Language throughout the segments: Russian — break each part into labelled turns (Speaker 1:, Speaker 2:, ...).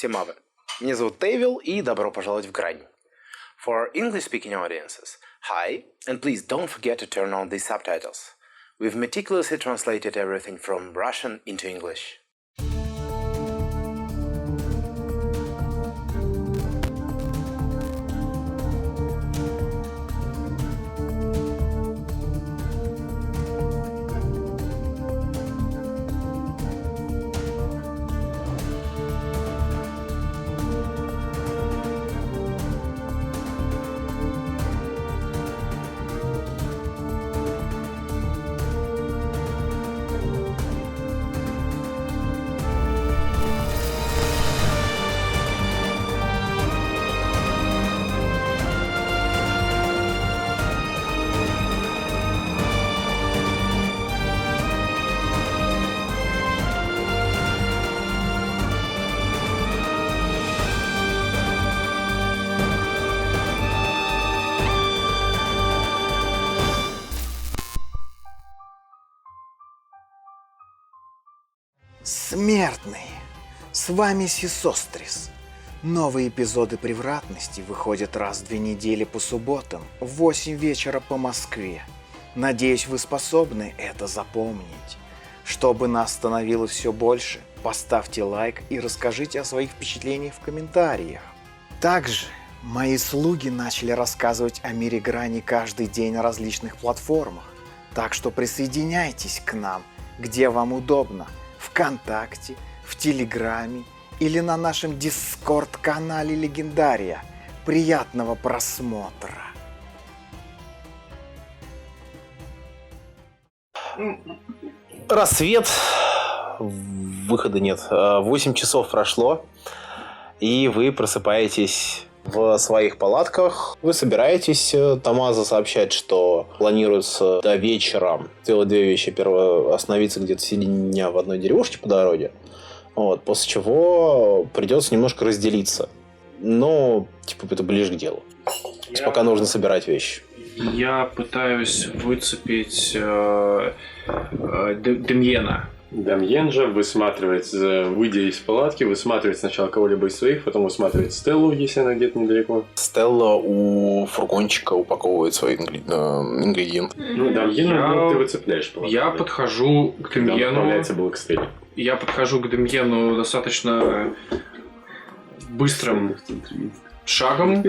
Speaker 1: Всем авы. Меня зовут Тейвил, и добро пожаловать в Грань. For English-speaking audiences, hi, and please don't forget to turn on these subtitles. We've meticulously translated everything from Russian into English.
Speaker 2: Смертные! С вами Сисострис. Новые эпизоды «Превратности» выходят раз в 2 недели по субботам в 8 вечера по Москве. Надеюсь, вы способны это запомнить. Чтобы нас становилось все больше, поставьте лайк и расскажите о своих впечатлениях в комментариях. Также мои слуги начали рассказывать о мире Грани каждый день на различных платформах. Так что присоединяйтесь к нам, где вам удобно. ВКонтакте, в Телеграме или на нашем Дискорд-канале Легендария. Приятного просмотра!
Speaker 1: Рассвет. Выхода нет. 8 часов прошло, и вы просыпаетесь в своих палатках. Вы собираетесь. Тамаза сообщает, что планируется до вечера сделать 2 вещи. Первое, остановиться где-то в середине дня в одной деревушке по дороге. Вот, после чего придется немножко разделиться. Но, это ближе к делу. Пока нужно собирать вещи.
Speaker 3: Я пытаюсь выцепить Демьена.
Speaker 4: Дамьен же высматривает, выйдя из палатки, высматривает сначала кого-либо из своих, потом высматривает Стеллу, если она где-то недалеко.
Speaker 1: Стелла у фургончика упаковывает свои ингредиенты.
Speaker 4: Дамьена ты выцепляешь палатку.
Speaker 3: Я подхожу к Демьену.
Speaker 4: Отправляется было к Стелле.
Speaker 3: Я подхожу к Демьену достаточно быстрым шагом.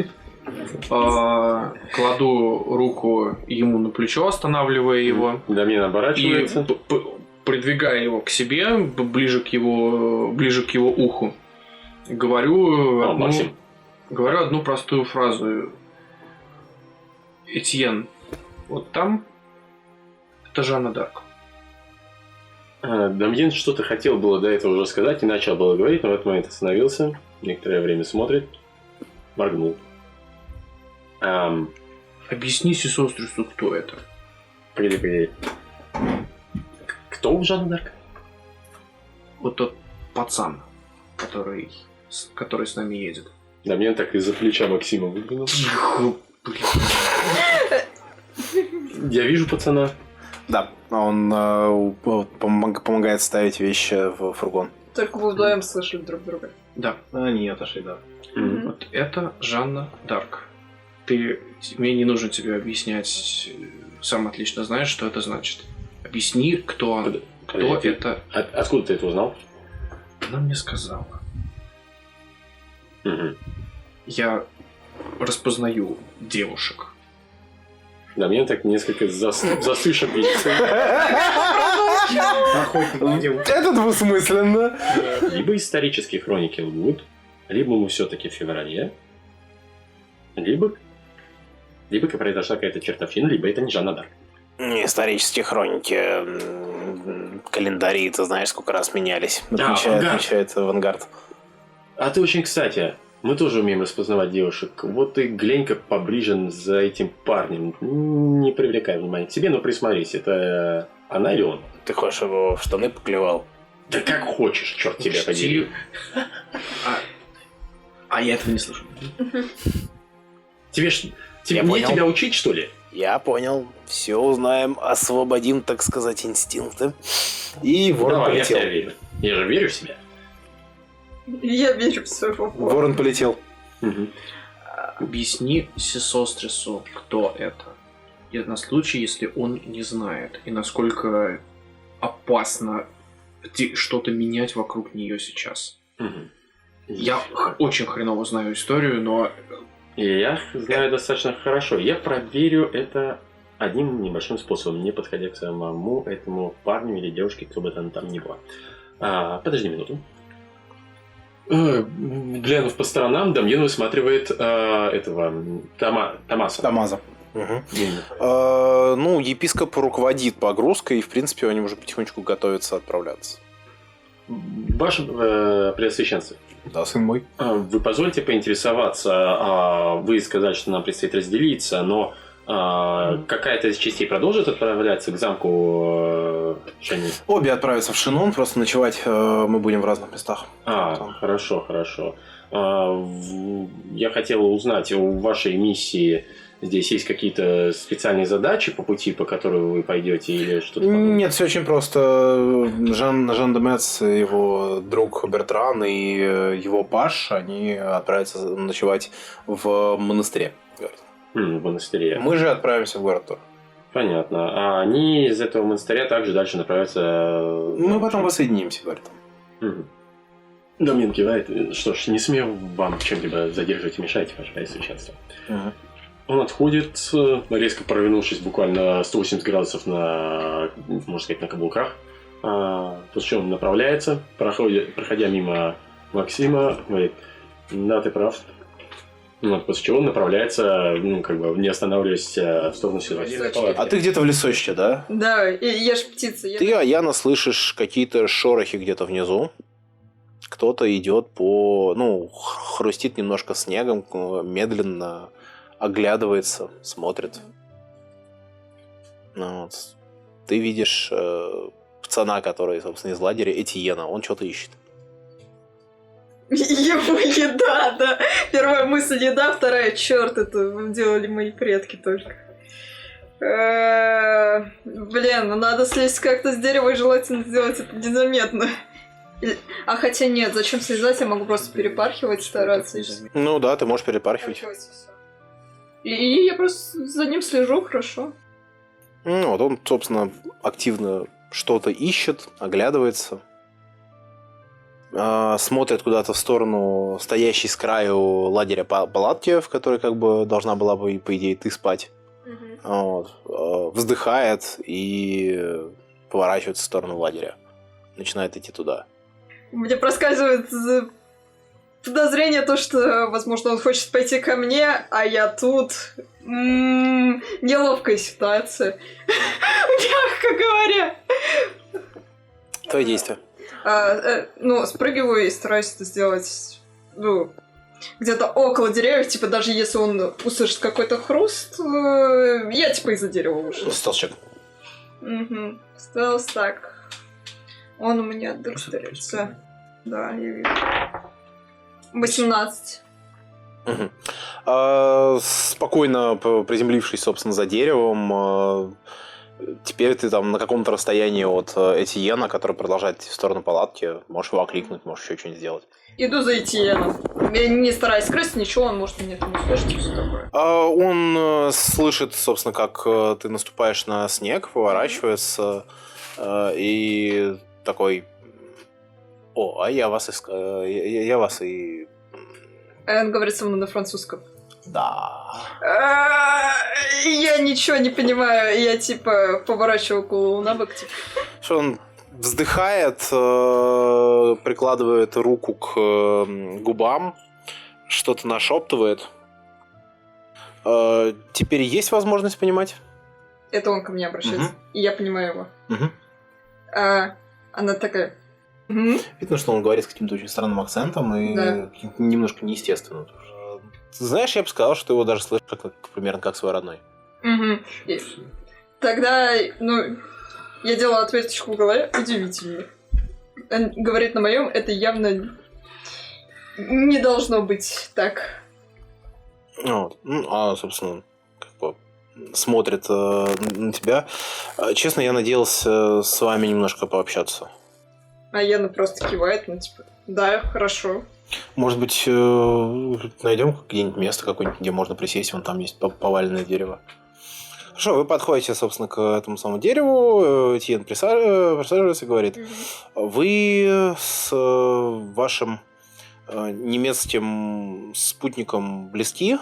Speaker 3: Кладу руку ему на плечо, останавливая его.
Speaker 4: Дамьен оборачивается.
Speaker 3: И придвигая его к себе, ближе к его уху, говорю одну простую фразу. Этьен, вот там это Жанна Дарк.
Speaker 4: Дамьен что-то хотел было до этого уже сказать и начал было говорить, но в этот момент остановился, некоторое время смотрит, моргнул.
Speaker 3: Объясни Сисострису, кто это.
Speaker 4: Погоди. Кто у Жанны Дарк?
Speaker 3: Вот тот пацан, который с нами едет.
Speaker 4: Дамьен так из-за плеча Максима выглянул.
Speaker 3: Тихо, блин.
Speaker 4: Я вижу пацана.
Speaker 1: Да, он помогает ставить вещи в фургон.
Speaker 5: Только вы вдвоем слышали друг друга.
Speaker 3: Да.
Speaker 4: Они отошли, да.
Speaker 3: Вот это Жанна Дарк. Мне не нужно тебе объяснять, сам отлично знаешь, что это значит. Объясни, кто это.
Speaker 4: Откуда ты это узнал?
Speaker 3: Она мне сказала.
Speaker 4: Угу.
Speaker 3: Я распознаю девушек.
Speaker 4: Да, мне так несколько засышек видится.
Speaker 1: Это двусмысленно.
Speaker 4: Либо исторические хроники лгут, либо мы все-таки в феврале, либо произошла какая-то чертовщина, либо это не Жанна Дарк.
Speaker 1: Исторические хроники, календари, ты знаешь, сколько раз менялись. Отмечает Авангард.
Speaker 4: А ты очень кстати. Мы тоже умеем распознавать девушек. Вот ты глянь-ка поближе за этим парнем. Не привлекай внимания к себе, но присмотрись, это она или он?
Speaker 1: Ты хочешь его в штаны поклевал?
Speaker 4: Да как хочешь, черт тебя подери.
Speaker 3: А я этого не слышу.
Speaker 4: Мне тебя учить, что ли?
Speaker 1: Я понял. Все узнаем, освободим, так сказать, инстинкты. И ворон полетел.
Speaker 4: Я же верю в себя.
Speaker 5: Я верю в своего бога.
Speaker 1: Ворон полетел.
Speaker 4: Мгм.
Speaker 3: Объясни Сесострису, кто это. И на случай, если он не знает. И насколько опасно что-то менять вокруг нее сейчас.
Speaker 4: Мгм.
Speaker 3: Я очень хреново знаю историю, но
Speaker 4: И я знаю достаточно хорошо. Я проверю это одним небольшим способом, не подходя к самому этому парню или девушке, кто бы там ни было. Подожди минуту. Глянув по сторонам, Дамьен высматривает этого Томаса.
Speaker 1: Тамаза. Ну, епископ руководит погрузкой, и, в принципе, они уже потихонечку готовятся отправляться.
Speaker 4: Ваше Преосвященство,
Speaker 1: Да, сын мой.
Speaker 4: вы позвольте поинтересоваться, вы сказали, что нам предстоит разделиться, но какая-то из частей продолжит отправляться к замку Шани?
Speaker 1: Обе отправятся в Шинон, просто ночевать мы будем в разных местах.
Speaker 4: Хорошо. Я хотел узнать, у вашей миссии здесь есть какие-то специальные задачи по пути, по которым вы пойдете, или что-то подобное?
Speaker 1: Нет, все очень просто. Жан де Мец, его друг Бертран и его паш, они отправятся ночевать в монастыре.
Speaker 4: В монастыре.
Speaker 1: Мы же отправимся в город Тор.
Speaker 4: Понятно. А они из этого монастыря также дальше направятся...
Speaker 1: Мы потом воссоединимся, говорит он.
Speaker 4: Дамьен кивает. Что ж, не смею вам в чем-либо задерживать и мешать, ваше Преосвященство. Он отходит, резко провернувшись буквально 180 градусов можно сказать, на каблуках. После чего он направляется, проходя мимо Максима, говорит: да, ты прав. После чего он направляется, не останавливаясь, в сторону северной палатки.
Speaker 1: А ты где-то в лесочке, да?
Speaker 5: Да, я ж птица.
Speaker 1: Ты, Аяна, слышишь какие-то шорохи где-то внизу. Кто-то идет хрустит немножко снегом, медленно оглядывается, смотрит. Ты видишь пацана, который, собственно, из лагеря, Этьена. Он что-то ищет.
Speaker 5: Ему еда, да. Первая мысль еда, вторая черт, это делали мои предки только. Надо слезть как-то с дерева и желательно сделать это незаметно. Хотя нет, зачем слезать, я могу просто перепархивать, стараться.
Speaker 1: Ну да, ты можешь перепархивать.
Speaker 5: И я просто за ним слежу, хорошо.
Speaker 1: Он, собственно, активно что-то ищет, оглядывается. Смотрит куда-то в сторону стоящей с краю лагеря палатки, в которой должна была бы, по идее, ты спать. Вздыхает и поворачивается в сторону лагеря. Начинает идти туда.
Speaker 5: Мне проскальзывает подозрение то, что, возможно, он хочет пойти ко мне, а я тут. Неловкая ситуация. Мягко говоря.
Speaker 1: Твои действия.
Speaker 5: Спрыгиваю и стараюсь это сделать, где-то около деревьев, даже если он услышит какой-то хруст, я, из-за дерева вышла.
Speaker 1: Стелс-чек.
Speaker 5: Стелс, так. Он у меня докторится. Да, я вижу. 18.
Speaker 1: Спокойно приземлившись, собственно, за деревом, теперь ты там на каком-то расстоянии от Этьена, который продолжает идти в сторону палатки. Можешь его окликнуть, можешь еще что-нибудь сделать.
Speaker 5: Иду за Этьеном. Я не стараюсь скрыться, ничего, он может меня там услышать и все такое.
Speaker 1: Он слышит, собственно, как ты наступаешь на снег, поворачивается и такой: а я вас я вас и...
Speaker 5: Он говорит со мной на французском.
Speaker 1: Да.
Speaker 5: Я ничего не понимаю. Я поворачиваю голову на бок.
Speaker 1: Что он вздыхает, прикладывает руку к губам, что-то нашептывает. Теперь есть возможность понимать?
Speaker 5: Это он ко мне обращается. И я понимаю его. Она такая...
Speaker 1: Видно, что он говорит с каким-то очень странным акцентом и немножко неестественно. Знаешь, я бы сказал, что ты его даже слышишь примерно как свой родной.
Speaker 5: Тогда, я делаю ответочку в голове. Удивительно. Он говорит на моем, это явно не должно быть так.
Speaker 1: Собственно, смотрит на тебя. Честно, я надеялся с вами немножко пообщаться.
Speaker 5: А Яна просто кивает, ну, типа, да, хорошо.
Speaker 1: Может быть, найдем где-нибудь место какое-нибудь, где можно присесть, вон там есть поваленное дерево. Хорошо, вы подходите, собственно, к этому самому дереву, Тиен присаживается и говорит, вы с вашим немецким спутником близки,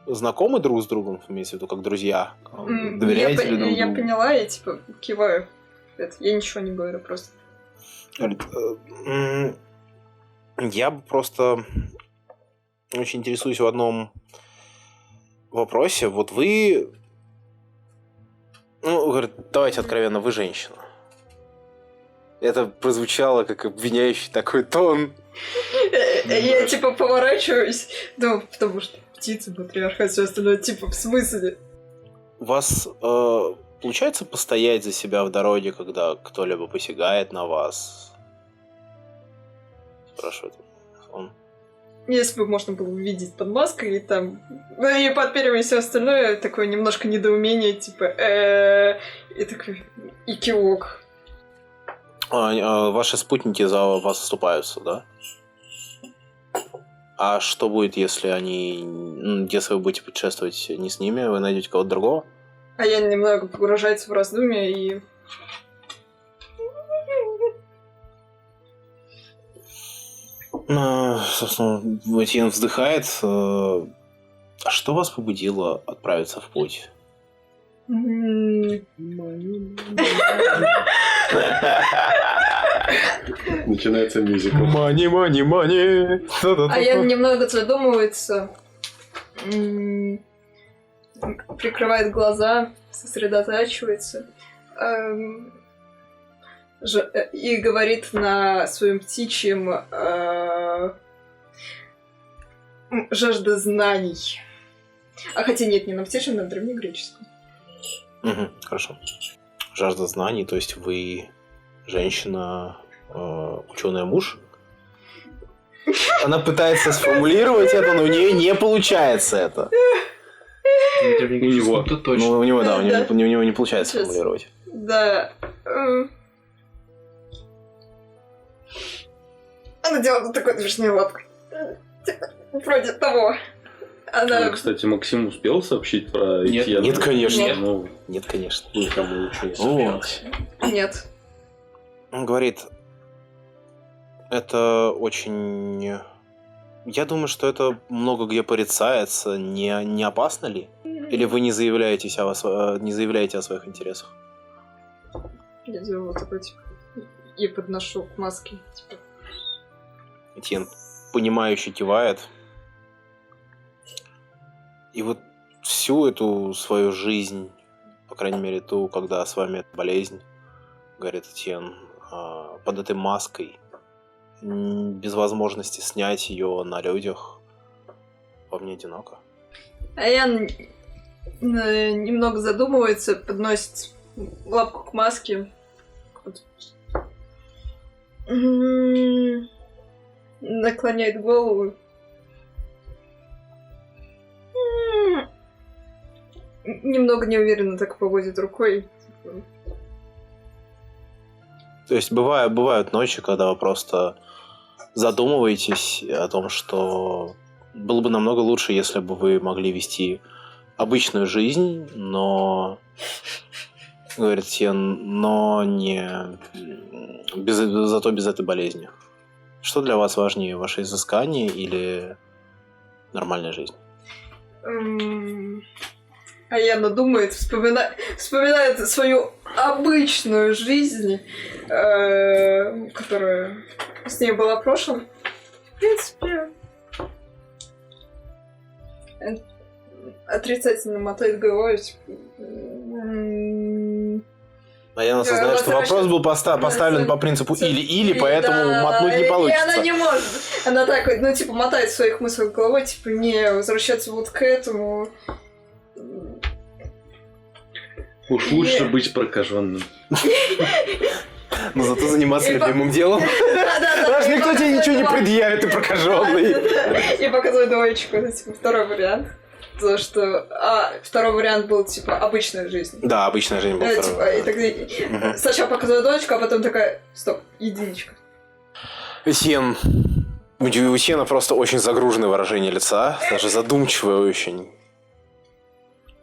Speaker 1: знакомы друг с другом, имеется в виду, как друзья, доверяете ли друг другу?
Speaker 5: Я поняла, я, типа, киваю. Я ничего не говорю, просто.
Speaker 1: Говорит, я бы просто очень интересуюсь в одном вопросе. Вот вы... Ну, говорит, давайте откровенно, вы женщина. Это прозвучало как обвиняющий такой тон.
Speaker 5: Я, типа, поворачиваюсь, ну, потому что птицы, матриархат, все остальное, типа, в смысле?
Speaker 1: У вас получается постоять за себя в дороге, когда кто-либо посягает на вас? Спрашивает он.
Speaker 5: Если бы можно было увидеть под маской и там... Ну, и под перьями и все остальное, такое немножко недоумение, типа... И такой... И кивок.
Speaker 1: Ваши спутники за вас вступаются, да? А что будет, если они... Если вы будете путешествовать не с ними, вы найдете кого-то другого?
Speaker 5: А я немного погружается в раздумья и...
Speaker 1: Собственно, Этьен вздыхает. А что вас побудило отправиться в путь?
Speaker 4: Начинается мюзикл.
Speaker 1: Мани, мани, мани.
Speaker 5: А я немного задумывается, прикрывает глаза, сосредотачивается и говорит на своем птичьем жажда знаний. А хотя нет, не на птичьем, на древнегреческом.
Speaker 1: Хорошо. Жажда знаний, то есть вы женщина, ученый муж? Она пытается сформулировать это, но у нее не получается это.
Speaker 3: У него. Точно.
Speaker 1: Ну, у него, да,
Speaker 5: Да.
Speaker 1: у него не получается
Speaker 5: Сейчас.
Speaker 1: формулировать.
Speaker 5: Да. Она делала такой движение лапкой. Вроде того. Она...
Speaker 6: Кстати, Максим успел сообщить про
Speaker 3: Нет.
Speaker 6: Этьена?
Speaker 1: Нет, конечно.
Speaker 5: Нет.
Speaker 6: Ну,
Speaker 1: Нет, конечно.
Speaker 4: Никому ничего не
Speaker 1: Вот.
Speaker 4: сообщалось.
Speaker 5: Нет.
Speaker 1: Он говорит, это очень... Я думаю, что это много где порицается. Не опасно ли? Или вы не заявляете о своих интересах?
Speaker 5: Я делаю вот такой, типа, и подношу к маске, типа.
Speaker 1: Этьен, понимающе кивает. И вот всю эту свою жизнь, по крайней мере ту, когда с вами эта болезнь, говорит Этьен, под этой маской, без возможности снять ее на людях, вам не одиноко?
Speaker 5: А я немного задумывается, подносит лапку к маске. Наклоняет голову. Немного неуверенно так поводит рукой.
Speaker 1: То есть бывают ночи, когда вы просто задумываетесь о том, что было бы намного лучше, если бы вы могли вести обычную жизнь, но, говорит Сен, но не зато без этой болезни. Что для вас важнее, ваше изыскание или нормальная жизнь?
Speaker 5: А Яна думает, вспоминает свою обычную жизнь, которая с ней была в прошлом. В принципе, отрицательно мотает головой.
Speaker 1: А я осознаю, что вопрос был поставлен по принципу или-или, поэтому
Speaker 5: да,
Speaker 1: мотнуть не получится.
Speaker 5: И она не может. Она так, ну, типа, мотает в своих мыслях головой, типа, не возвращаться вот к этому.
Speaker 6: уж лучше быть прокаженным.
Speaker 1: Но зато заниматься
Speaker 5: И
Speaker 1: любимым делом. Раз никто тебе ничего не предъявит, ты прокаженный.
Speaker 5: И показывает двоечку, это, типа, второй вариант. То, что... второй вариант был, типа, обычная жизнь.
Speaker 1: Да, обычная жизнь была
Speaker 5: Типа, и
Speaker 1: второй.
Speaker 5: тогда сначала показывает двоечку, а потом такая, стоп, единичка.
Speaker 1: Этьен. У Этьена просто очень загруженное выражение лица, даже задумчивое очень.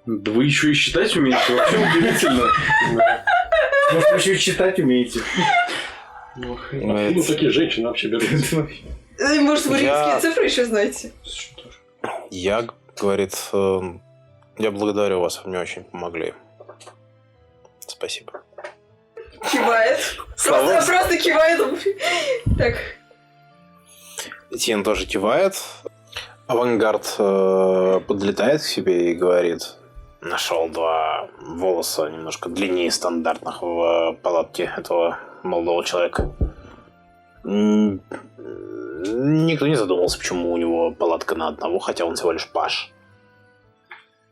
Speaker 6: Да вы еще и считать умеете, вообще удивительно.
Speaker 7: Может, вы еще и читать умеете?
Speaker 4: Ну, такие женщины вообще берутся.
Speaker 5: Может, вы римские цифры еще знаете?
Speaker 1: Я, говорит, я благодарю вас, вы мне очень помогли. Спасибо.
Speaker 5: Кивает. Просто кивает. Так.
Speaker 1: Этьен тоже кивает. Авангард подлетает к себе и говорит: нашел 2 волоса немножко длиннее стандартных в палатке этого молодого человека. Никто не задумывался, почему у него палатка на одного, хотя он всего лишь паж.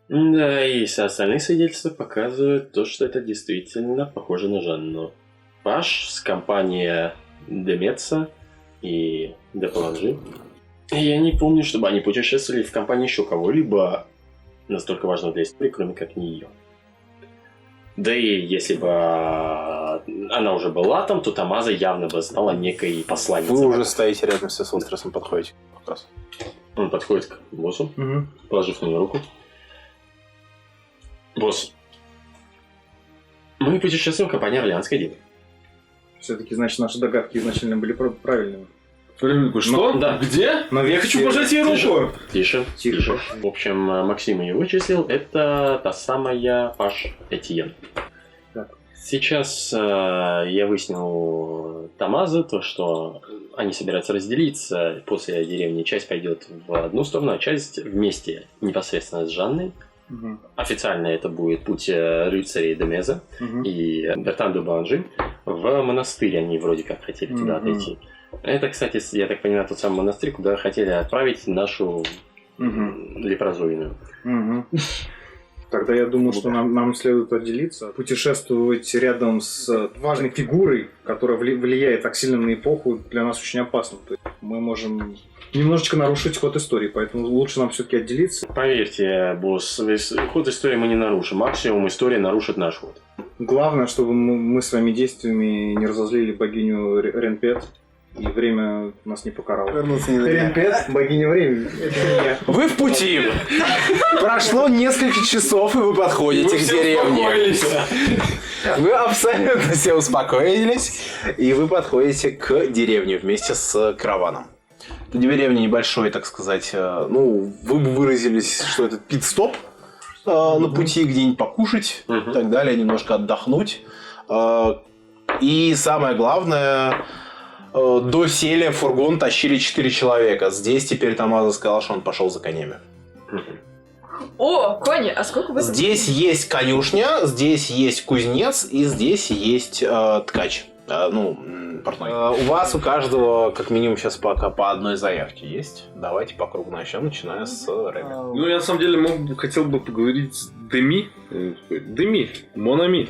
Speaker 4: Да, и все остальные свидетельства показывают то, что это действительно похоже на Жанну. Паш с компанией Демеца и Де Паланжи. Я не помню, чтобы они путешествовали в компании еще кого-либо настолько важного для истории, кроме как не ее. Да и если бы она уже была там, то Тамаза явно бы стала некой посланницей.
Speaker 1: Вы уже стоите рядом с Сесострисом, подходите как раз.
Speaker 4: Он подходит к боссу, положив на него руку. Босс, мы путешествуем в компании Орлеанской Девы.
Speaker 7: Все-таки, значит, наши догадки изначально были правильными.
Speaker 6: Что?
Speaker 4: Да.
Speaker 6: Где?
Speaker 7: Но
Speaker 6: Я хочу пожать ей руку.
Speaker 4: Тише. В общем, Максим ее вычислил. Это та самая Паш Этьен.
Speaker 7: Так.
Speaker 4: Сейчас я выяснил Тамаза, то, что они собираются разделиться. После деревни часть пойдет в одну сторону, а часть вместе непосредственно с Жанной. Официально это будет путь рыцарей Демеза и Бертан де Банжи. В монастырь они вроде как хотели туда отойти. Это, кстати, я так понимаю, тот самый монастырь, куда хотели отправить нашу лепрозойную.
Speaker 7: Тогда я думаю, что нам следует отделиться, путешествовать рядом с важной фигурой, которая влияет так сильно на эпоху, для нас очень опасно. То есть мы можем немножечко нарушить ход истории, поэтому лучше нам все-таки отделиться.
Speaker 4: Поверьте, босс, ход истории мы не нарушим. Максимум история нарушит наш ход.
Speaker 7: Главное, чтобы мы своими действиями не разозлили богиню Ренпет, и время нас не покарало. Ренпет, богиня времени.
Speaker 1: Вы в пути! Прошло несколько часов, и вы подходите к деревне. Вы абсолютно все успокоились, и вы подходите к деревне вместе с караваном. Деревня небольшой, так сказать, ну, вы бы выразились, что это пит-стоп на пути, где-нибудь покушать и так далее, немножко отдохнуть. И самое главное, до селя фургон тащили 4 человека. Здесь теперь Тамаза сказал, что он пошел за конями.
Speaker 5: О, кони, а сколько вы...
Speaker 1: Здесь есть конюшня, здесь есть кузнец и здесь есть ткач. Портной. У вас у каждого как минимум сейчас пока по одной заявке есть. Давайте по кругу начнем, начиная с Реми.
Speaker 6: Ну, я на самом деле хотел бы поговорить с Деми. Деми, Монами.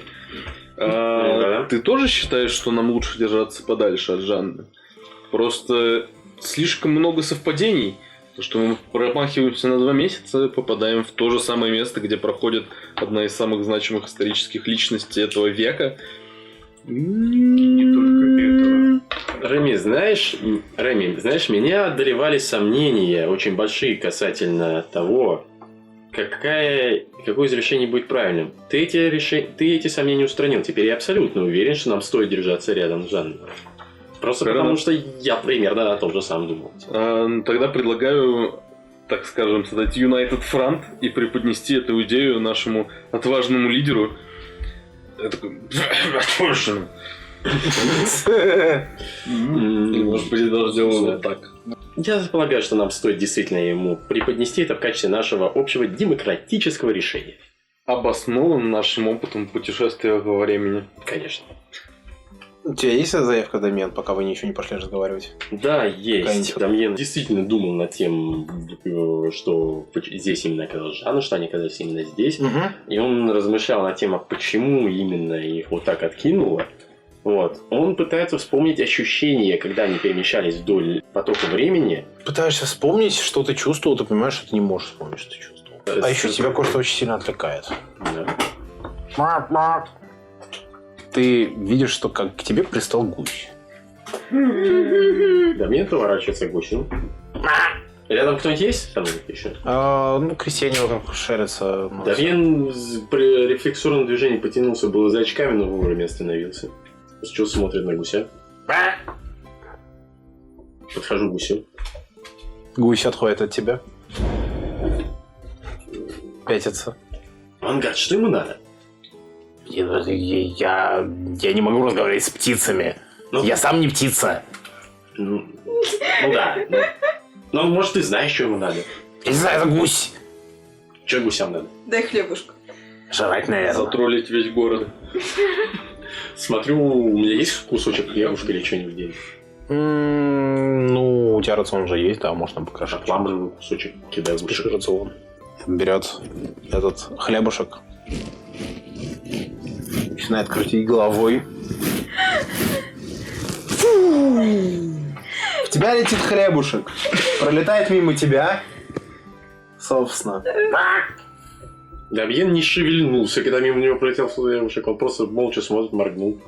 Speaker 6: Ты тоже считаешь, что нам лучше держаться подальше от Жанны? Просто слишком много совпадений. То, что мы промахиваемся на 2 месяца, попадаем в то же самое место, где проходит одна из самых значимых исторических личностей этого века.
Speaker 7: Не только этого.
Speaker 4: Реми, знаешь, меня одолевали сомнения очень большие касательно того, какое из решений будет правильным. Ты эти сомнения устранил. Теперь я абсолютно уверен, что нам стоит держаться рядом с Жанной. Просто потому, что я примерно о том же самом думал.
Speaker 6: Тогда предлагаю, так скажем, создать United Front и преподнести эту идею нашему отважному лидеру. Я такой... Может быть, даже сделаю вот так.
Speaker 4: Я полагаю, что нам стоит действительно ему преподнести это в качестве нашего общего демократического решения.
Speaker 6: Обоснован нашим опытом путешествия во времени.
Speaker 4: Конечно.
Speaker 1: У тебя есть заявка, Дамьен, пока вы ничего не пошли разговаривать?
Speaker 4: Да, есть. Дамьен действительно думал над тем, что здесь именно оказалась Жанна, что они оказались именно здесь. И он размышлял над тем, а почему именно их вот так откинуло. Вот. Он пытается вспомнить ощущения, когда они перемещались вдоль потока времени.
Speaker 1: Пытаешься вспомнить, что ты чувствовал, ты понимаешь, что ты не можешь вспомнить, что ты чувствовал. А еще тебя кое-что очень сильно отвлекает.
Speaker 4: Да.
Speaker 1: Ты видишь, что как к тебе пристал гусь.
Speaker 4: Дамьен поворачивается к гусю. Рядом кто-нибудь есть? Там еще?
Speaker 1: Ну, крестьяне вот так шарятся.
Speaker 4: Дамьен при рефлексорном движении потянулся было за очками, но вовремя остановился. С чего смотрит на гуся. Подхожу к гусю.
Speaker 1: Гусь отходит от тебя. Пятится.
Speaker 4: Авангард, что ему надо?
Speaker 1: Я не могу разговаривать с птицами.
Speaker 4: Ну,
Speaker 1: Я сам не птица.
Speaker 4: Ну да. Ну, может, ты знаешь, что ему надо.
Speaker 1: Я не знаю, это гусь.
Speaker 4: Что гусям надо?
Speaker 5: Дай хлебушку.
Speaker 1: Жрать, наверное.
Speaker 6: Затроллить весь город.
Speaker 4: Смотрю, у меня есть кусочек хлебушка или что-нибудь где-нибудь?
Speaker 1: Ну, у тебя рацион уже есть, да, можно покрошить.
Speaker 4: Отламываю кусочек, кидаю в
Speaker 1: Спеши
Speaker 4: гусю.
Speaker 1: рацион. Берет этот хлебушек. Начинает крутить головой. В тебя летит хлебушек. Пролетает мимо тебя. Собственно.
Speaker 4: Дамьен не шевельнулся, когда мимо него пролетел хлебушек. Он просто молча смотрит, моргнул.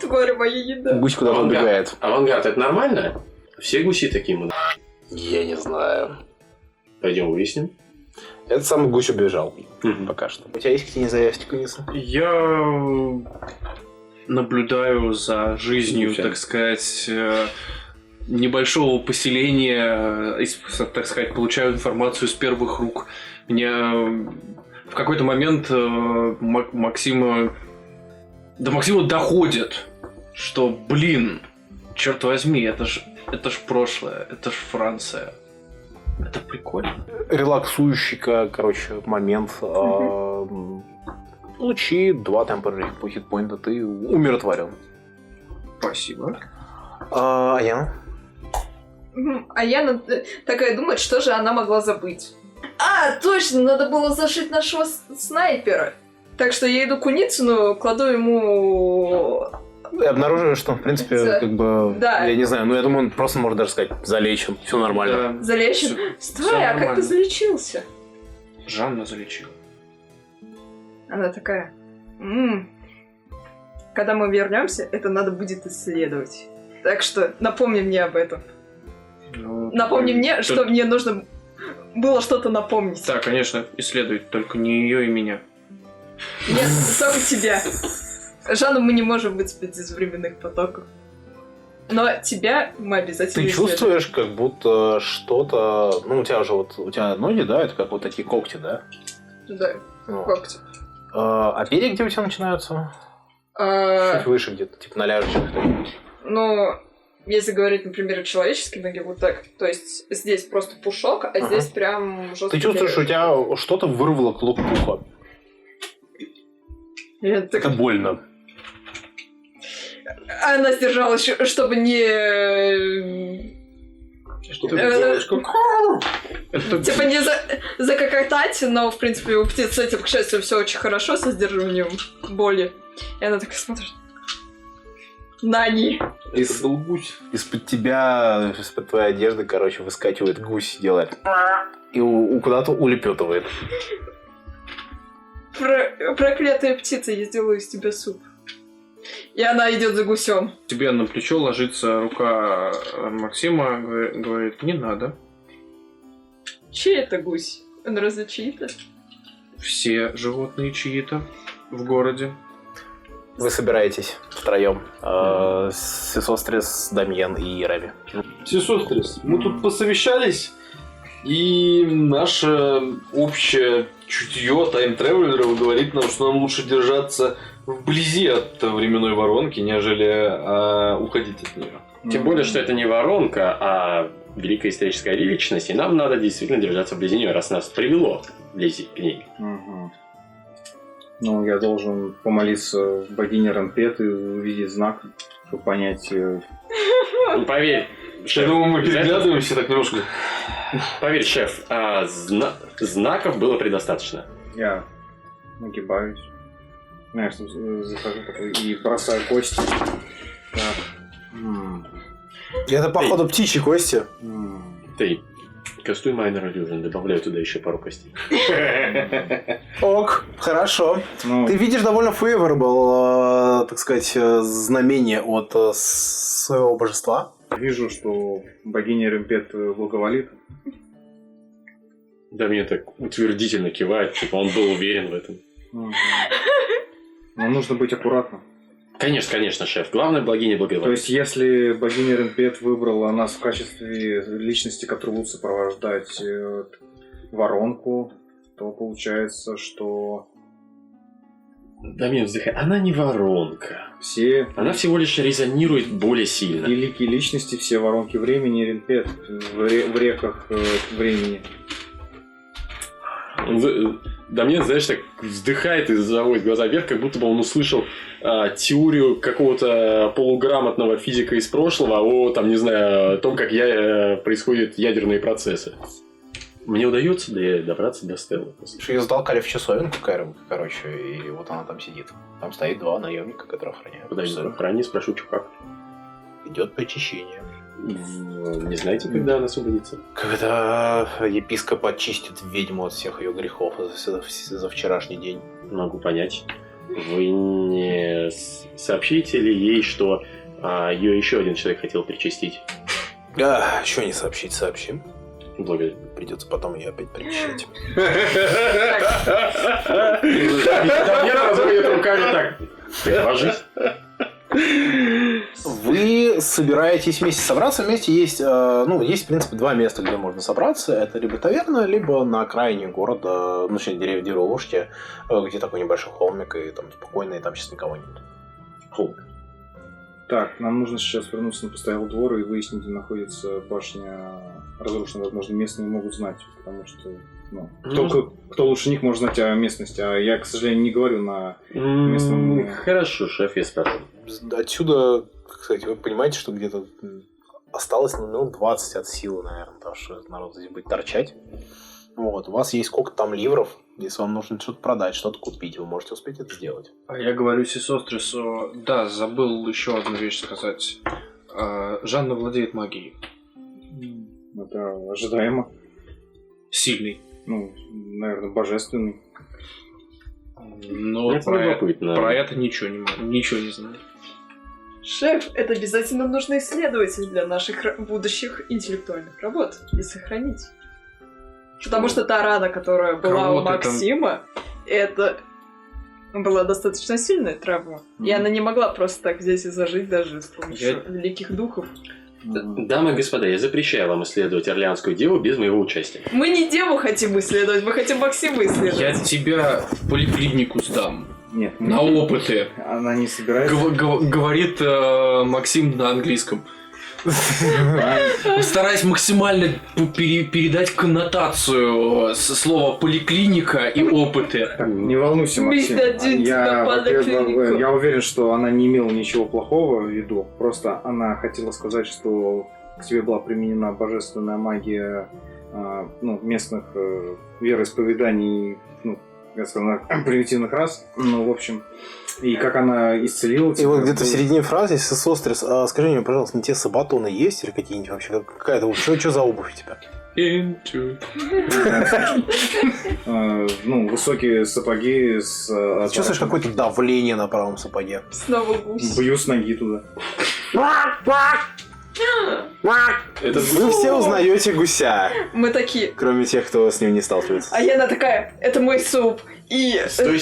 Speaker 5: Тварь моя еда.
Speaker 1: Гусь куда-то убегает.
Speaker 4: Авангард, это нормально? Все гуси такие мы.
Speaker 1: Я не знаю.
Speaker 4: Пойдем выясним.
Speaker 1: Этот самый гусь убежал. Пока что. У тебя есть какие-нибудь заявки, Куниса?
Speaker 3: Я наблюдаю за жизнью, так сказать, небольшого поселения, так сказать, получаю информацию с первых рук. Мне в какой-то момент Максима доходит, что, блин, черт возьми, это ж прошлое, это ж Франция. Это прикольно.
Speaker 1: Релаксующий, короче, момент. Получи 2 темпорарих по хитпоинта, ты умиротворен.
Speaker 3: Спасибо.
Speaker 1: А я?
Speaker 5: А я такая думает, что же она могла забыть. А, точно, надо было зашить нашего снайпера. Так что я иду к Куницыну, кладу ему...
Speaker 1: И обнаруживаю, что, в принципе, как бы,
Speaker 5: Да.
Speaker 1: я не знаю, я думаю, он просто может даже сказать, залечен, все нормально.
Speaker 5: Залечен? Стой, а как ты залечился?
Speaker 3: Жанна залечила.
Speaker 5: Она такая... Когда мы вернемся, это надо будет исследовать. Так что напомни мне об этом. Напомни мне, что мне нужно было что-то напомнить.
Speaker 3: Да, конечно, исследует, только не ее и меня.
Speaker 5: Нет, только тебя. Жанну мы не можем выцепить из временных потоков. Но тебя мы обязательно
Speaker 1: Ты
Speaker 5: исследуем.
Speaker 1: чувствуешь, как будто что-то... Ну, у тебя же вот... У тебя ноги, да? Это как вот такие когти, да?
Speaker 5: Да,
Speaker 1: Ну.
Speaker 5: когти.
Speaker 1: А перья где у тебя начинаются?
Speaker 5: А,
Speaker 1: Чуть выше где-то, типа на ляжечках.
Speaker 5: ну, если говорить, например, о человеческой ноге, вот так. То есть здесь просто пушок, а здесь прям жесткий.
Speaker 1: Ты чувствуешь, что у тебя что-то вырвало клок пуха. Это больно.
Speaker 5: Она сдержалась, чтобы не...
Speaker 6: Что ты делаешь?
Speaker 5: Типа не закокотать, но, в принципе, у птиц с этим, к счастью, все очень хорошо со сдерживанием боли. И она такая смотрит. Нани.
Speaker 1: Из-под тебя, из-под твоей одежды, короче, выскакивает гусь, делает и куда-то улепетывает.
Speaker 5: Проклятая птица, я сделаю из тебя суп. И она идет за гусем.
Speaker 3: Тебе на плечо ложится рука Максима, говорит, не надо.
Speaker 5: Чей это гусь? Он разве чей-то?
Speaker 3: Все животные чьи-то в городе.
Speaker 1: Вы собираетесь втроем. Сесострис, Дамьен и Реми.
Speaker 6: Сесострис, мы тут посовещались, и наше общее чутье тайм-тревелеров говорит нам, что нам лучше держаться вблизи от временной воронки, нежели уходить от нее.
Speaker 4: Тем более, что это не воронка, а великая историческая личность, и нам надо действительно держаться вблизи нее, раз нас привело вблизи к ней.
Speaker 7: Угу. Ну, я должен помолиться богине Ранпет и увидеть знак, чтобы понять...
Speaker 4: Ну, поверь,
Speaker 6: Я думаю, мы переглядываемся так немножко.
Speaker 4: Поверь, шеф, знаков было предостаточно.
Speaker 7: Я нагибаюсь. Знаешь, захожу такой и бросаю кости. Так.
Speaker 1: Это, походу, птичьи кости.
Speaker 4: Ты Кастуй Minor Illusion, добавляю туда еще пару костей.
Speaker 1: Ок, хорошо.
Speaker 7: Ну,
Speaker 1: Ты видишь довольно favorable, так сказать, знамение от своего божества.
Speaker 7: вижу, что богиня Ремпет благоволит.
Speaker 4: Да, мне так утвердительно кивает, типа он был уверен в этом.
Speaker 7: Мгм. Но нужно быть аккуратным.
Speaker 4: Конечно, конечно, шеф. Главное, богиня
Speaker 7: То
Speaker 4: благоволит.
Speaker 7: есть, если богиня Ремпет выбрала нас в качестве личности, которую будут сопровождать воронку, то получается, что
Speaker 4: Да, мне вздыхай. Она не воронка.
Speaker 7: все
Speaker 4: Она всего лишь резонирует более сильно.
Speaker 7: великие личности, все воронки времени Ремпет в реках времени.
Speaker 4: Да мне, знаешь, так вздыхает и заводит глаза вверх, как будто бы он услышал теорию какого-то полуграмотного физика из прошлого о, там, не знаю, о том, как происходят ядерные процессы. Мне удается добраться до Стеллы.
Speaker 1: Ее затолкали в часовенку, короче, и вот она там сидит. Там стоит 2 наемника, которые охраняют.
Speaker 4: Куда я охране спрошу, что как.
Speaker 1: Идет причащение.
Speaker 4: Не знаете, когда она освободится?
Speaker 1: Когда епископ очистит ведьму от всех ее грехов за вчерашний день.
Speaker 4: Могу понять. Вы не сообщите ли ей, что ее еще один человек хотел причастить?
Speaker 1: Еще не сообщить, сообщим.
Speaker 4: Благодарю.
Speaker 1: Придется потом ее опять причащать.
Speaker 4: Я разводит руками так. Ты ложись.
Speaker 1: Вы собираетесь вместе собраться. Вместе есть, есть, в принципе, 2 места, где можно собраться. Это либо таверна, либо на окраине города, точнее, деревушки, где такой небольшой холмик, и там спокойно, и там сейчас никого нет.
Speaker 4: Холмик.
Speaker 7: Так, нам нужно сейчас вернуться на постоялый двор и выяснить, где находится башня разрушена. Возможно, местные могут знать, потому что кто лучше них может знать о местности. А я, к сожалению, не говорю на местном...
Speaker 4: Хорошо, шеф, я спрошу.
Speaker 1: Отсюда, кстати, вы понимаете, что где-то осталось минут 20 от силы, наверное, потому что народ здесь будет торчать. Вот, у вас есть сколько там ливров, если вам нужно что-то продать, что-то купить, вы можете успеть это сделать.
Speaker 3: А я говорю Сесострису, да, забыл еще одну вещь сказать. Жанна владеет магией.
Speaker 7: Это ожидаемо.
Speaker 3: Сильный.
Speaker 7: Наверное, божественный.
Speaker 3: Но
Speaker 4: Это любопытно.
Speaker 3: про это ничего не знаю.
Speaker 5: Шеф, это обязательно нужно исследовать для наших будущих интеллектуальных работ и сохранить. Потому что та рана, которая была у Максима, это была достаточно сильная травма. И она не могла просто так здесь и зажить даже с помощью великих духов.
Speaker 4: Дамы и господа, я запрещаю вам исследовать Орлеанскую деву без моего участия.
Speaker 5: Мы не деву хотим исследовать, мы хотим Максима исследовать.
Speaker 3: Я тебя в поликлинику сдам.
Speaker 7: Нет,
Speaker 3: На опыты.
Speaker 7: она не собирается.
Speaker 3: Говорит Максим на английском. Стараюсь максимально передать коннотацию слова поликлиника и опыты.
Speaker 7: Не волнуйся, Максим. Я уверен, что она не имела ничего плохого в виду. Просто она хотела сказать, что к тебе была применена божественная магия местных вероисповеданий, примитивных рас. В общем, и как она исцелила тебя.
Speaker 1: И вот где-то в середине фразы, если Сострис, скажи мне, пожалуйста, не те сабатоны есть или какие-нибудь вообще? Какая-то, что за обувь у тебя?
Speaker 7: Высокие сапоги с...
Speaker 1: Чувствуешь какое-то давление на правом сапоге?
Speaker 5: Снова гусь.
Speaker 7: Бью с ноги туда.
Speaker 4: Это
Speaker 1: Вы все узнаете гуся,
Speaker 5: Мы такие.
Speaker 1: кроме тех, кто с ним не сталкивается.
Speaker 5: А Яна такая, это мой суп. И
Speaker 4: Стой.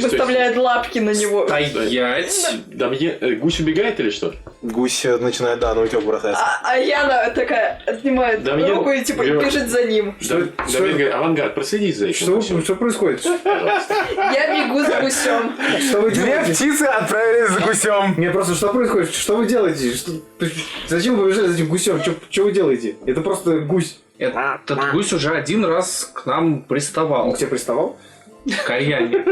Speaker 5: выставляет лапки на него.
Speaker 3: Стоять.
Speaker 4: Да мне гусь убегает или что?
Speaker 1: Гусь начинает, на утёк бросается.
Speaker 5: А Яна такая отнимает
Speaker 4: Да мне-
Speaker 5: руку и бежит за ним.
Speaker 4: Давид говорит, авангард, проследи за этим.
Speaker 7: Что происходит?
Speaker 4: Пожалуйста.
Speaker 5: Я бегу за гусем.
Speaker 7: Что вы
Speaker 1: Две
Speaker 7: делаете?
Speaker 1: птицы отправились за гусем.
Speaker 7: Нет, просто что происходит? Что вы делаете? Зачем вы побежали за этим гусем? Что вы делаете? Это просто гусь.
Speaker 3: Этот гусь уже один раз к нам приставал.
Speaker 7: Он к тебе приставал?
Speaker 3: К Ариане.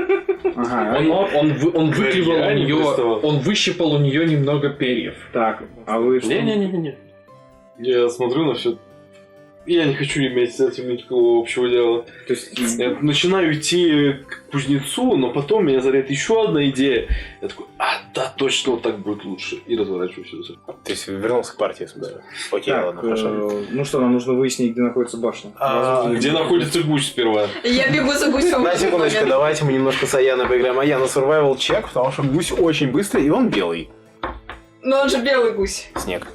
Speaker 7: Ага.
Speaker 3: Он выклевал у
Speaker 6: Ариане
Speaker 3: нее,
Speaker 6: приставал.
Speaker 3: он выщипал у нее немного перьев.
Speaker 7: Так, а вы что?
Speaker 4: Не-не-не-не.
Speaker 6: Я смотрю на все. Я не хочу иметь с этим никакого общего дела.
Speaker 7: То есть,
Speaker 6: Я начинаю идти к кузнецу, но потом меня заряет еще одна идея. Я такой, Да, точно, вот так будет лучше. И разворачиваюсь.
Speaker 1: То есть вернулся к партии. Да. Окей,
Speaker 7: Так,
Speaker 1: ладно, хорошо.
Speaker 7: ну что, нам нужно выяснить, где находится башня. Возможно,
Speaker 6: Где находится гусь сперва?
Speaker 5: Я бегу за гусем.
Speaker 1: На секундочку, давайте мы немножко с Аяной поиграем. Аяна survival check, потому что гусь очень быстрый, и он белый.
Speaker 5: Но он же белый гусь.
Speaker 1: Снег.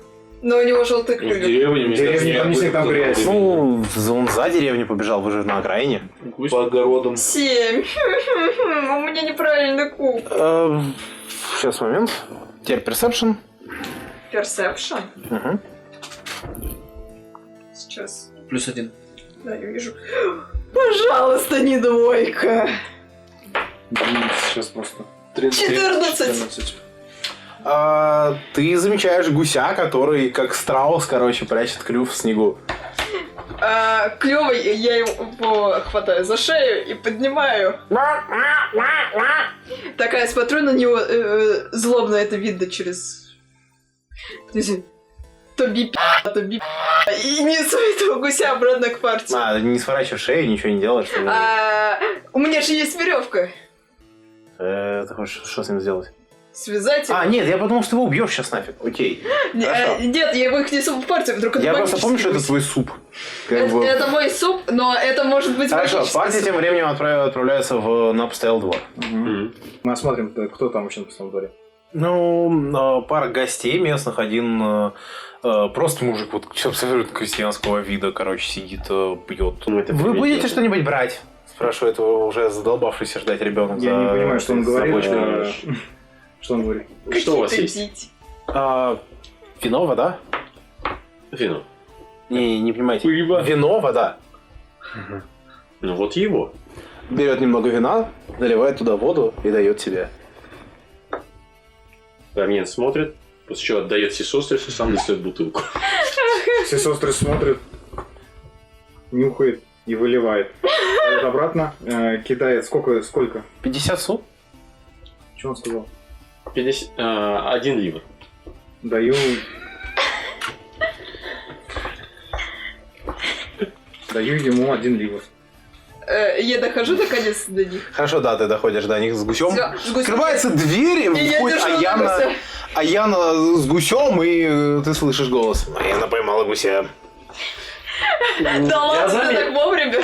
Speaker 5: Но у него желтый
Speaker 6: В
Speaker 5: клювик.
Speaker 6: деревне,
Speaker 7: Деревня, там не снег, там грязь.
Speaker 1: Ну, он за деревню побежал, вы же на окраине.
Speaker 6: Гусь по огородам.
Speaker 5: 7. У меня неправильный куб.
Speaker 1: Сейчас, момент. Теперь perception.
Speaker 5: Персепшн.
Speaker 1: Угу.
Speaker 5: Сейчас.
Speaker 3: +1.
Speaker 5: Да, я вижу. Пожалуйста, не двойка.
Speaker 7: Сейчас просто.
Speaker 5: 14.
Speaker 1: Ты замечаешь гуся, который, как страус, короче, прячет клюв в снегу.
Speaker 5: Клёвый, я его хватаю за шею и поднимаю. Такая смотрю на него, злобно это видно через... То би то би и несу этого гуся обратно к партии.
Speaker 1: Не сворачиваешь шею, ничего не делаешь.
Speaker 5: У меня же есть веревка.
Speaker 1: Ты хочешь что с ним сделать?
Speaker 5: Связать его.
Speaker 1: Нет, я подумал, что ты его убьешь сейчас нафиг. Окей. Хорошо.
Speaker 5: Нет, я его их несу в партию, вдруг это
Speaker 1: Я просто помню, что это
Speaker 5: магический
Speaker 1: твой суп. Как
Speaker 5: гусь.
Speaker 1: бы-
Speaker 5: Это мой суп, но это может быть
Speaker 1: Хорошо,
Speaker 5: магический
Speaker 1: партия
Speaker 5: суп.
Speaker 1: тем временем отправляется на постоялый двор.
Speaker 7: Мы осмотрим, кто там вообще на пустом дворе.
Speaker 1: Ну, пара гостей местных, один просто мужик, вот абсолютно крестьянского вида, короче, сидит, пьет.
Speaker 4: Ну, это
Speaker 1: Вы
Speaker 4: приметно.
Speaker 1: будете что-нибудь брать? Спрашивает его уже задолбавшийся ждать ребенок.
Speaker 7: Я не понимаю, что он говорит.
Speaker 1: бочкой.
Speaker 7: Что он говорит?
Speaker 4: Что у вас
Speaker 5: Какие-то
Speaker 4: есть?
Speaker 5: дети.
Speaker 1: Вино, вода?
Speaker 4: Вино.
Speaker 1: Не понимаете.
Speaker 6: Пиво.
Speaker 1: Вино, вода.
Speaker 4: Ну вот его.
Speaker 1: Берет немного вина, наливает туда воду и дает тебе.
Speaker 4: Армен смотрит, после чего отдает Сесострису, сам несет бутылку.
Speaker 7: Все сестры смотрят, нюхает и выливает. Ставит обратно, кидает. Сколько?
Speaker 1: 50 су?
Speaker 7: Что он сказал?
Speaker 4: 1 ливр.
Speaker 7: Даю... Даю ему 1 ливр.
Speaker 5: Я дохожу наконец до них.
Speaker 1: Хорошо, да, ты доходишь до них с гусем.
Speaker 5: Всё, с гусем.
Speaker 1: Открывается дверь,
Speaker 5: И я
Speaker 1: входит
Speaker 5: держу
Speaker 1: Аяна,
Speaker 5: гуся.
Speaker 1: Аяна с гусем, и ты слышишь голос. Аяна поймала гуся.
Speaker 5: Да ладно, ты
Speaker 4: заметил.
Speaker 5: так вовремя.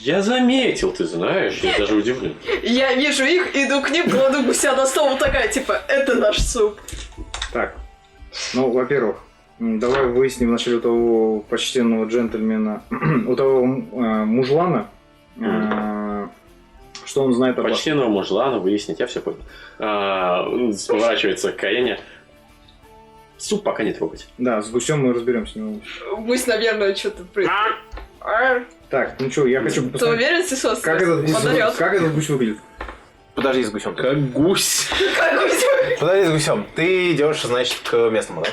Speaker 4: Я заметил, ты знаешь, я даже удивлен.
Speaker 5: Я вижу их, иду к ним, кладу гуся на стол, вот такая, типа, это наш суп.
Speaker 7: Так, ну, во-первых, давай выясним вначале у того почтенного джентльмена, у того мужлана, что он знает о башне.
Speaker 4: Почтенного мужлана выяснить, я все понял. Поворачивается к Каяне. Суп пока не трогать.
Speaker 7: Да, с гусем мы разберемся.
Speaker 5: Гусь, наверное, что-то...
Speaker 7: Так, ну что, я хочу
Speaker 5: Ты
Speaker 7: посмотреть,
Speaker 5: уверен, Сесос?
Speaker 7: как этот
Speaker 5: Подорёт.
Speaker 7: гусь выглядит.
Speaker 1: Подожди с гусем.
Speaker 6: Как гусь.
Speaker 5: Как гусь?
Speaker 1: Подожди с гусем. Ты идешь, значит, к местному, да?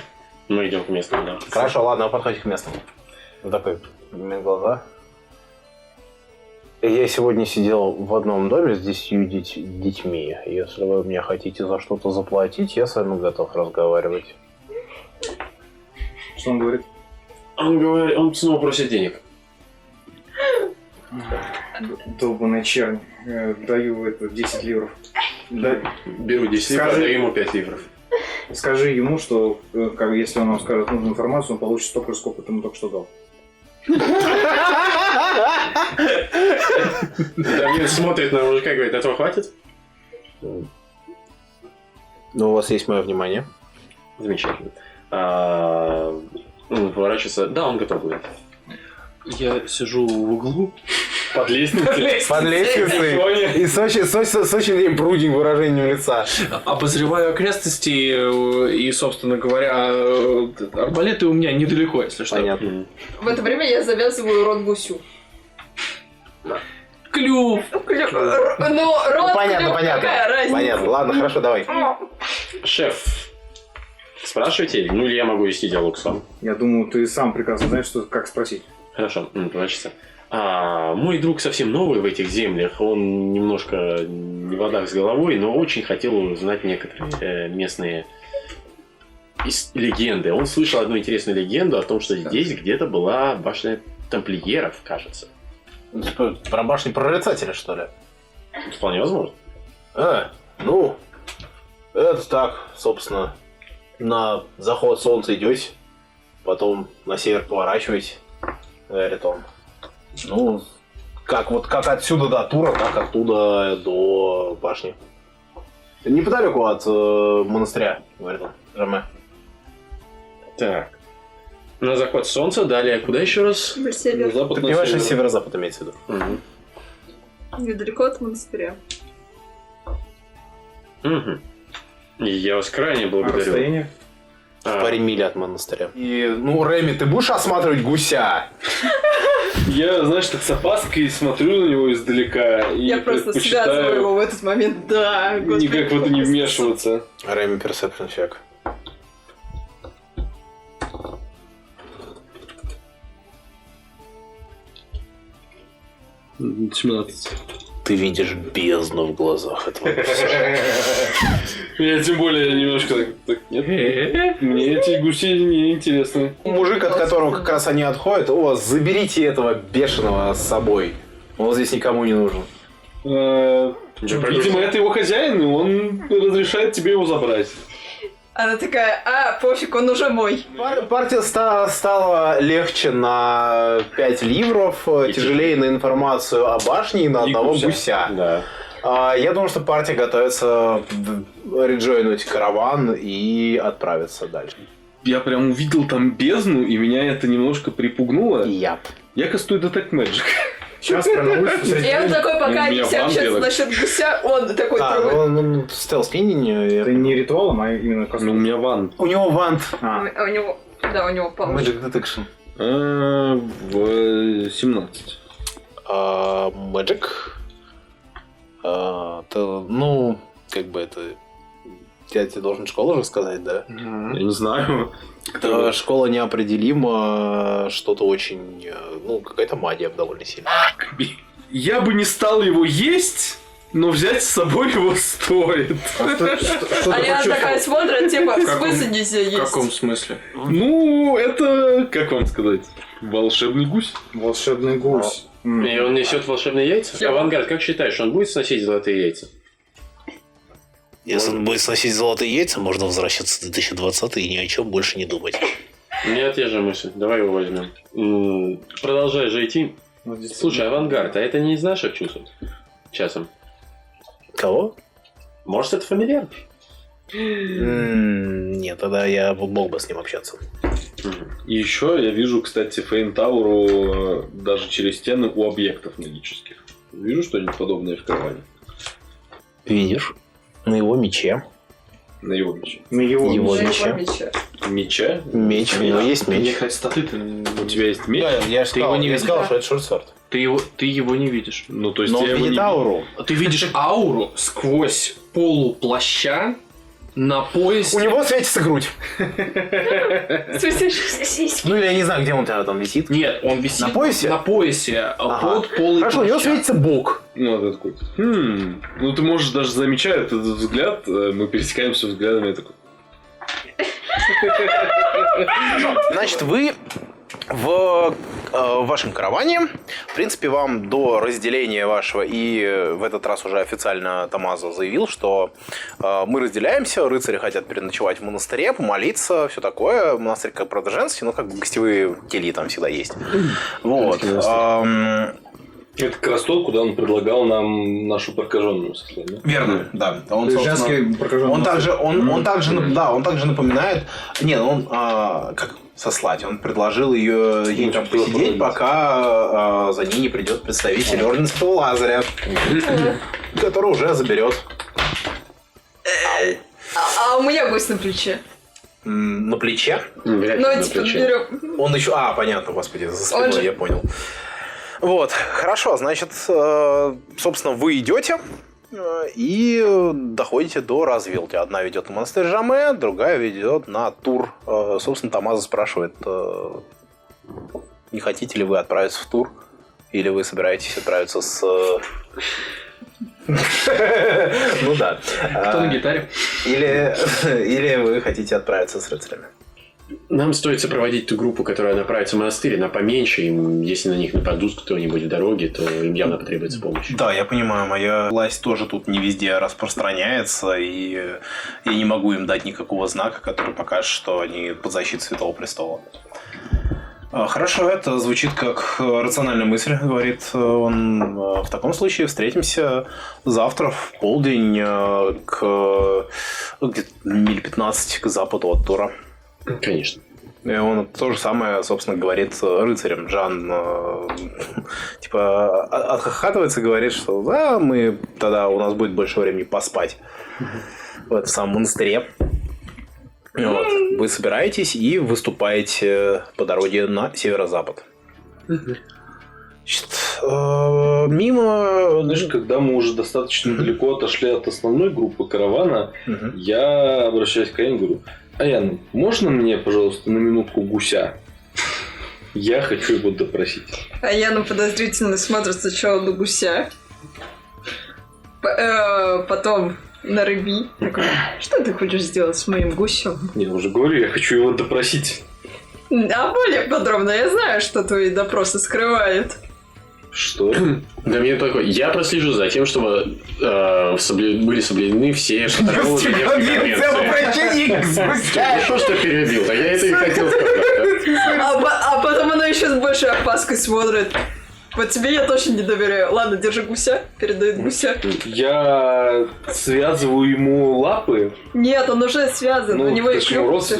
Speaker 4: Мы идем к месту, да.
Speaker 1: Хорошо, ладно, вы подходите к местному. Вот такой, мне глаза. Я сегодня сидел в одном доме с 10 детьми. Если вы мне хотите за что-то заплатить, я с вами готов разговаривать.
Speaker 7: Что он говорит?
Speaker 4: Он говорит, он снова просит денег.
Speaker 7: Долбаная чернь. Даю это 10 ливров.
Speaker 4: Беру 10 ливров,
Speaker 7: Скажи.
Speaker 4: даю ему 5 ливров.
Speaker 7: Скажи ему, что если он нам скажет нужную информацию, он получит столько же, сколько ты ему только что дал.
Speaker 4: Дамир смотрит на мужика и говорит, этого хватит?
Speaker 1: Ну, у вас есть мое внимание.
Speaker 4: Замечательно. Он поворачивается. Да, он готов будет.
Speaker 6: Я сижу в углу.
Speaker 4: Под лестницей.
Speaker 1: Под лестницей. И с очень прудим выражением лица.
Speaker 3: Обозреваю окрестности и, собственно говоря, арбалеты у меня недалеко, если что.
Speaker 1: Понятно.
Speaker 5: В это время я завязываю рот гусю.
Speaker 3: Клюв!
Speaker 5: Ну, рот,
Speaker 1: Понятно,
Speaker 5: клюв,
Speaker 1: понятно.
Speaker 5: какая разница?
Speaker 1: Понятно. Ладно, хорошо, давай.
Speaker 4: Шеф, спрашивайте, ну или я могу вести диалог сам.
Speaker 7: Я думаю, ты сам прекрасно знаешь, как спросить.
Speaker 4: Хорошо, поворачивается. Мой друг совсем новый в этих землях, он немножко не в водах с головой, но очень хотел узнать некоторые местные легенды. Он слышал одну интересную легенду о том, что здесь где-то была башня тамплиеров, кажется.
Speaker 1: Про башню прорицателя, что ли?
Speaker 4: Вполне возможно.
Speaker 1: Ну, Это так, собственно, на заход солнца идете, потом на север поворачиваете, говорит он. Ну, как отсюда до Тура, так оттуда до башни. Неподалеку от монастыря, говорит он, Жаме.
Speaker 4: Так. На заход солнца, далее куда еще раз?
Speaker 5: На север.
Speaker 6: Запад
Speaker 1: Ты
Speaker 6: на
Speaker 1: понимаешь, что
Speaker 6: север.
Speaker 1: северо-запад имеется в виду?
Speaker 5: Недалеко от монастыря.
Speaker 4: Угу. Я вас крайне
Speaker 7: А
Speaker 4: благодарю.
Speaker 7: расстояние?
Speaker 1: В паре миль от монастыря. И, ну, Реми, ты будешь осматривать гуся?
Speaker 6: Я, знаешь, так с опаской смотрю на него издалека и
Speaker 5: Я просто связываю
Speaker 6: предпочитаю
Speaker 5: его в этот момент. Да, господи.
Speaker 6: никак в это не вмешиваться.
Speaker 1: Реми, персепшн чек.
Speaker 6: 17.
Speaker 1: Ты видишь бездну в глазах этого гуся.
Speaker 6: Я тем более немножко так нет. Мне эти гуси не интересны.
Speaker 1: Мужик, от которого как раз они отходят, о, заберите этого бешеного с собой. Он здесь никому не нужен.
Speaker 6: Видимо, это его хозяин, и он разрешает тебе его забрать.
Speaker 5: Она такая, пофиг, он уже мой.
Speaker 1: Партия стала легче на 5 ливров, тяжелее на информацию о башне и на одного гуся.
Speaker 4: Да.
Speaker 1: Я думаю, что партия готовится реджойнуть караван и отправиться дальше.
Speaker 6: Я прям увидел там бездну, и меня это немножко припугнуло.
Speaker 1: Яп.
Speaker 6: Я кастую Detect Magic.
Speaker 7: Сейчас прям на улице среди...
Speaker 5: И он такой, пока
Speaker 6: У
Speaker 5: они
Speaker 6: меня
Speaker 5: все общаются
Speaker 6: вампиры.
Speaker 5: насчет гуся, он такой трогает.
Speaker 1: Ну, стелс кинь.
Speaker 7: Это не ритуалом, а именно
Speaker 6: Ну, у
Speaker 7: космосом.
Speaker 6: меня ван.
Speaker 1: У него вант.
Speaker 7: А,
Speaker 5: А у него, да, у него получше.
Speaker 1: Magic Detection.
Speaker 6: В 17.
Speaker 1: Magic. Ну, как бы это... Я тебе должен школу же сказать, да?
Speaker 6: Я не знаю.
Speaker 1: Школа неопределима, что-то очень... Ну, какая-то магия довольно сильная.
Speaker 6: Я бы не стал его есть, но взять с собой его стоит.
Speaker 7: что
Speaker 5: А
Speaker 7: ты
Speaker 5: я такая
Speaker 7: почувствовал?
Speaker 5: смотрит, типа, в
Speaker 3: каком-
Speaker 5: смысле нельзя
Speaker 3: В
Speaker 5: есть?
Speaker 3: каком смысле?
Speaker 6: Ну, это, как вам сказать, волшебный гусь.
Speaker 7: Волшебный гусь.
Speaker 4: И он несет волшебные яйца? Авангард, как считаешь, он будет сносить золотые яйца?
Speaker 1: Если он будет сносить золотые яйца, можно возвращаться в 2020 и ни о чем больше не думать.
Speaker 4: У меня те же мысли. Давай его возьмем. Продолжай же идти. Слушай, Авангард, а это не из наших чувств? Часом.
Speaker 1: Кого?
Speaker 4: Может, это фамильяр?
Speaker 1: Нет, тогда я мог бы с ним общаться.
Speaker 6: И еще я вижу, кстати, Фейнтауру даже через стены у объектов магических. Вижу что-нибудь подобное в караване?
Speaker 1: Видишь? На его мече.
Speaker 6: На его мече.
Speaker 7: На его
Speaker 1: Его
Speaker 5: Уже
Speaker 1: меча.
Speaker 5: его меча.
Speaker 6: Меча?
Speaker 1: Меч, у него есть
Speaker 3: Мне,
Speaker 1: меч.
Speaker 3: кстати, статы
Speaker 6: У тебя есть меч?
Speaker 1: Я же
Speaker 3: Ты его не
Speaker 1: я
Speaker 3: видишь?
Speaker 1: сказал, что это шортсорт.
Speaker 3: ты его не видишь.
Speaker 6: Ну, то есть
Speaker 1: Но он
Speaker 6: я его
Speaker 1: видит
Speaker 6: не
Speaker 1: ауру.
Speaker 3: Ты видишь ауру сквозь полу плаща на поясе.
Speaker 1: У него светится грудь.
Speaker 5: В смысле, сиськи?
Speaker 1: Ну, или я не знаю, где он там висит.
Speaker 3: Нет, он висит
Speaker 1: На поясе?
Speaker 3: На поясе,
Speaker 1: Ага.
Speaker 3: под полой
Speaker 1: Хорошо, у него
Speaker 3: плаща.
Speaker 1: светится бок.
Speaker 6: Ну, вот такой. Ну, ты можешь даже замечать этот взгляд. Мы пересекаемся взглядами. Я такой.
Speaker 1: Значит, вы в вашем караване, в принципе, вам до разделения вашего, и в этот раз уже официально Томазо заявил, что мы разделяемся, рыцари хотят переночевать в монастыре, помолиться, все такое. Монастырь как правда женский, но как бы гостевые кельи там всегда есть. Вот.
Speaker 6: Это как раз тот, куда он предлагал нам нашу прокаженную сослать, да?
Speaker 1: Верно, да. Он,
Speaker 7: Женский прокаженный.
Speaker 1: он также напоминает. Нет, он как сослать. Он предложил ей там посидеть, пока за ней не придет представитель Ордена Святого Лазаря, который уже заберет.
Speaker 5: А у меня гусь на плече.
Speaker 1: На плече.
Speaker 5: Ну, типа, берем.
Speaker 1: Он еще. понятно, господи, за
Speaker 5: Он
Speaker 1: спиной,
Speaker 5: же-
Speaker 1: я понял. Вот, хорошо, значит, собственно, вы идете и доходите до развилки. Одна ведет на монастырь Жаме, другая ведет на Тур. Собственно, Томазо спрашивает, не хотите ли вы отправиться в Тур, или вы собираетесь отправиться с... Ну да.
Speaker 3: Кто на гитаре?
Speaker 1: Или вы хотите отправиться с рыцарями.
Speaker 4: Нам стоит сопроводить ту группу, которая направится в монастырь, она поменьше, и если на них нападут кто-нибудь в дороге, то им явно потребуется помощь.
Speaker 1: Да, я понимаю, моя власть тоже тут не везде распространяется, и я не могу им дать никакого знака, который покажет, что они под защитой Святого Престола. Хорошо, это звучит как рациональная мысль, говорит он. В таком случае встретимся завтра в полдень где-то миль 15 к западу от Тура.
Speaker 4: Конечно.
Speaker 1: И он то же самое, собственно, говорит рыцарям. Жан типа отхахатывается и говорит, что да, мы тогда у нас будет больше времени поспать в этом самом монастыре. Вот. Вы собираетесь и выступаете по дороге на северо-запад. Значит, мимо...
Speaker 6: Знаешь, когда мы уже достаточно далеко отошли от основной группы каравана, я обращаюсь к Аян и говорю: Аян, можно мне, пожалуйста, на минутку гуся? Я хочу его допросить.
Speaker 5: А Яна подозрительно смотрит сначала на гуся, потом на рыби. Такой: что ты хочешь сделать с моим гусем?
Speaker 6: Я уже говорю, я хочу его допросить.
Speaker 5: А более подробно я знаю, что твои допросы скрывают.
Speaker 6: Что?
Speaker 4: Да мне только... Я прослежу за тем, чтобы были соблюдены все протоколы Женевской конвенции. Хорошо, что перебил, а я это и хотел сказать.
Speaker 5: А потом она еще с большей опаской смотрит. Вот тебе я точно не доверяю. Ладно, держи гуся. Передает гуся.
Speaker 6: Я связываю ему лапы.
Speaker 5: Нет, он уже связан. У него и клюв.
Speaker 6: Все,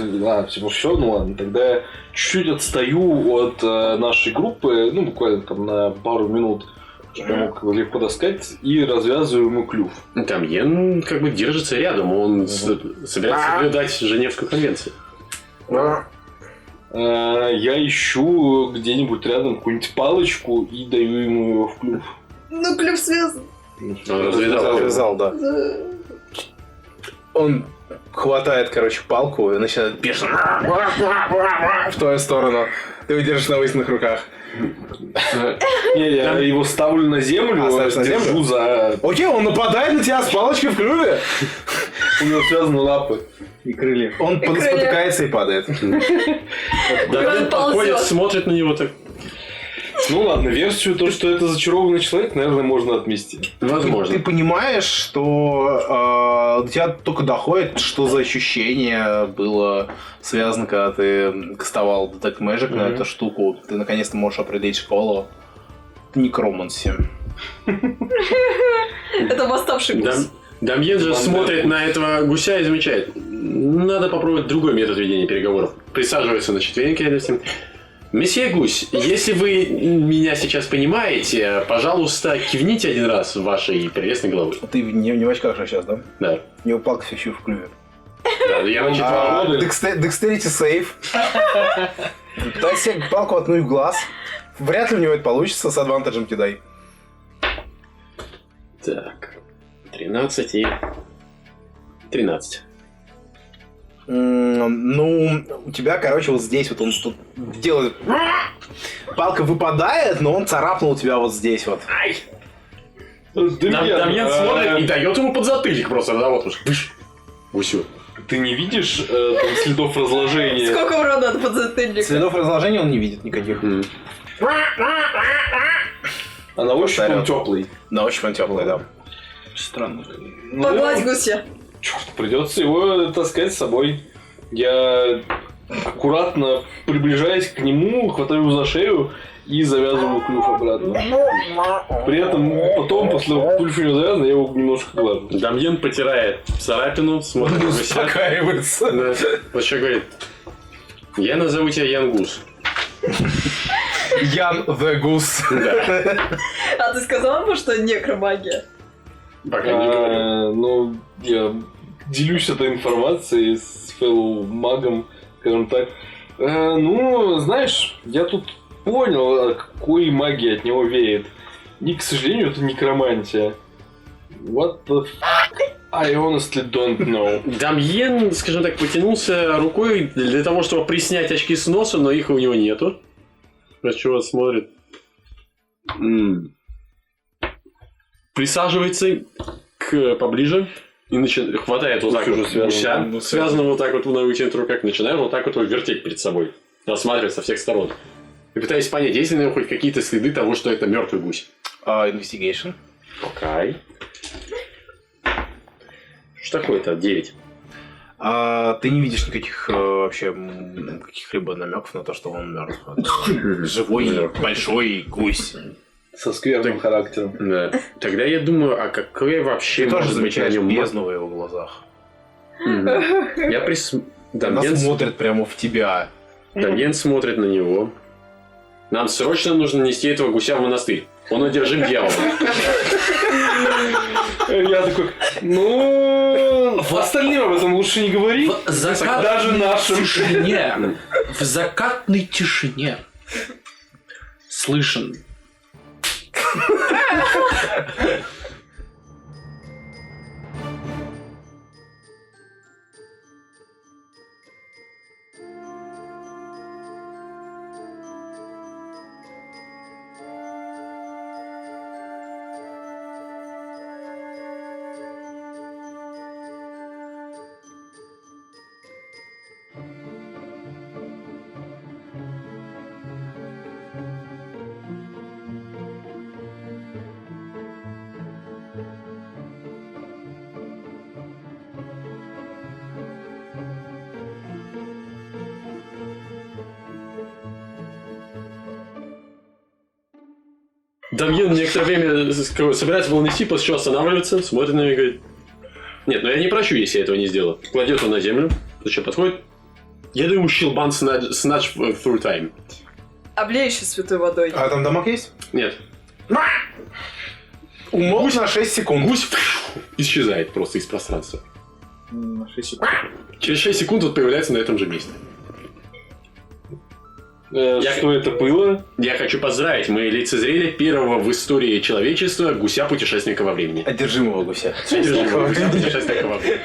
Speaker 6: ну ладно. Тогда я чуть-чуть отстаю от нашей группы, ну, буквально там на пару минут, чтобы я мог легко таскать, и развязываю ему клюв.
Speaker 4: Дамьен как бы держится рядом, он собирается соблюдать Женевскую конвенцию.
Speaker 6: Я ищу где-нибудь рядом какую-нибудь палочку и даю ему ее в клюв.
Speaker 5: Ну, клюв связан.
Speaker 1: Развязал, да. Он хватает, короче, палку и начинает бешено в твою сторону. Ты удержишь на вытянутых руках.
Speaker 6: Не, я его ставлю на землю, держу за...
Speaker 1: Окей, он нападает на тебя с палочкой в клюве.
Speaker 6: У него связаны лапы.
Speaker 7: И крылья.
Speaker 1: Он спотыкается и падает.
Speaker 4: Дамьен подходит, смотрит на него так.
Speaker 6: Ну ладно, версию то, что это зачарованный человек, наверное, можно отмести.
Speaker 4: Возможно.
Speaker 1: Ты понимаешь, что до тебя только доходит, что за ощущение было связано, когда ты кастовал Detect Magic на эту штуку. Ты наконец-то можешь определить школу. Это некроманси.
Speaker 5: Это восставший гус.
Speaker 4: Дамьен же смотрит на этого гуся и замечает: надо попробовать другой метод ведения переговоров. Присаживается на четвереньки рядом с ним. Месье Гусь, если вы меня сейчас понимаете, пожалуйста, кивните один раз вашей прелестной головой.
Speaker 1: Ты не в очках же сейчас, да?
Speaker 4: Да.
Speaker 1: У него палка все еще в клюве.
Speaker 4: Да, я на четвертом.
Speaker 1: Dexterity сейв. Пытайся себе палку воткнуть в глаз. Вряд ли у него это получится, с адвантажем кидай.
Speaker 4: Так. 13 и... 13.
Speaker 1: Ну, у тебя, короче, вот здесь вот он тут делает... Палка выпадает, но он царапнул тебя вот здесь вот.
Speaker 4: Ай! Дамьен смотрит и дает ему подзатыльник просто. Да, вот уж. Гусю.
Speaker 6: Ты не видишь там следов разложения?
Speaker 5: Сколько урона от подзатыльника?
Speaker 1: Следов разложения он не видит никаких.
Speaker 6: А на ощупь он теплый.
Speaker 1: На ощупь он теплый, да. Странно.
Speaker 5: Погладь гуся.
Speaker 6: Черт, придется его таскать с собой. Я аккуратно приближаясь к нему, хватаю его за шею и завязываю клюв обратно. При этом потом, после того, как клюв у него завязан, я его немножко глажу.
Speaker 4: Дамьен потирает царапину, смотрит на гуся.
Speaker 1: Успокаивается.
Speaker 4: Да. Вот что говорит: я назову тебя Ян Гус.
Speaker 1: Ян the Goose.
Speaker 4: Да.
Speaker 5: А ты сказал ему, что некромагия?
Speaker 4: Пока не говорю.
Speaker 6: Ну, я делюсь этой информацией с фэллоу-магом, скажем так. Ну, знаешь, я тут понял, какой магии от него веет. И, к сожалению, это некромантия. What the fuck? I honestly don't know.
Speaker 4: Дамьен, скажем так, потянулся рукой для того, чтобы приснять очки с носа, но их у него нету. На чего смотрит. Присаживается поближе. И хватает вот так
Speaker 6: Уже
Speaker 4: вот
Speaker 6: связано,
Speaker 4: гуся, связанного вот так вот на вытянутую руках, начинает вот так вот его вертеть перед собой, рассматривать со всех сторон. И пытаясь понять, есть ли на него хоть какие-то следы того, что это мертвый гусь.
Speaker 1: Investigation.
Speaker 4: Окей. Что такое-то? 9.
Speaker 1: Ты не видишь никаких вообще каких-либо намеков на то, что он мертв. Живой, большой гусь.
Speaker 6: Со скверным характером.
Speaker 4: Да. Тогда я думаю, а какой вообще
Speaker 1: Ты тоже
Speaker 4: может быть на
Speaker 1: замечаешь
Speaker 4: нем
Speaker 1: бездну в его глазах.
Speaker 4: Я
Speaker 1: Она смотрит прямо в тебя.
Speaker 4: Дамьен смотрит на него. Нам срочно нужно нести этого гуся в монастырь. Он одержим дьяволом.
Speaker 6: Я такой, в остальным об этом лучше не говори.
Speaker 3: В закатной
Speaker 6: Даже нашим.
Speaker 3: тишине, в закатной тишине слышен.
Speaker 4: Дамьен некоторое время собирается было нести, после чего останавливается, смотрит на меня и говорит: нет, я не прощу, если я этого не сделаю. Кладет его на землю, после чего подходит. Я даю ему щелбан snatch through time.
Speaker 5: Облеющий святой водой.
Speaker 1: А там дамаг есть?
Speaker 4: Нет.
Speaker 1: Умолк на 6 секунд.
Speaker 4: Гусь исчезает просто из пространства.
Speaker 7: На 6 секунд.
Speaker 4: Через 6 секунд он появляется на этом же месте.
Speaker 6: Что это было?
Speaker 4: Я хочу поздравить, мы лицезрели первого в истории человечества гуся-путешественника во времени.
Speaker 1: Одержимого гуся.
Speaker 4: Одержимого гуся-путешественника во времени.